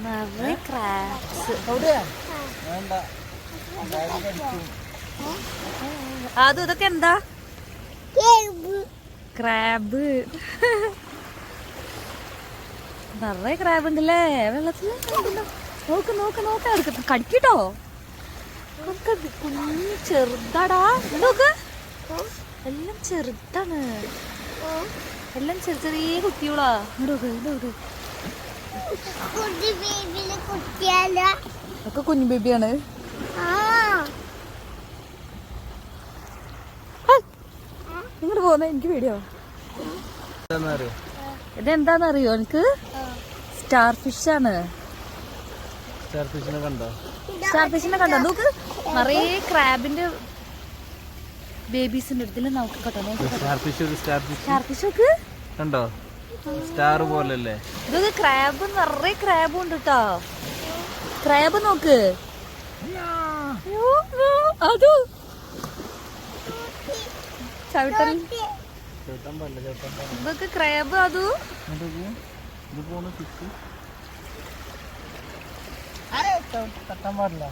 നിറയെ ക്രാബ്സ്. അതും ഇതൊക്കെ എന്താ? ക്രാബ്. നിറയെ ക്രാബ് ഉണ്ടല്ലേ വെള്ളത്തില്. നോക്ക് നോക്ക് നോക്ക എടുക്ക കടിക്കട്ടോ. കുഞ്ഞു ചെറുതാടാ. നോക്ക് എല്ലാം ചെറുതാണ്. എല്ലാം ചെറിയ ചെറിയ കുട്ടികളാ. ഒക്കെ കുഞ്ഞു ബേബിയാണ്. ഇങ്ങോട്ട് പോന്നെ എനിക്ക് പേടിയോ. ഇതെന്താന്നറിയോ എനിക്ക്? സ്റ്റാർ ഫിഷ് ആണ്. സ്റ്റാർ ഫിഷിനെ കണ്ടോ? നോക്ക് നിറയെ ക്രാബിന്റെ ബേബീസിന്റെ അടുത്തില്ല. നോക്ക് കേട്ടോ. സ്റ്റാർ ഫിഷ് നോക്ക് കണ്ടോ? സ്റ്റാർ പോലല്ലേ ഇതൊക്കെ. ക്രാബ് നിറയെ ക്രാബും ഉണ്ട് കേട്ടോ. ക്രാബ് നോക്ക്. അതോ ചവിട്ടൽ. ഇതൊക്കെ ക്രാബ്. അതോ തട്ടാൻ പാടില്ല.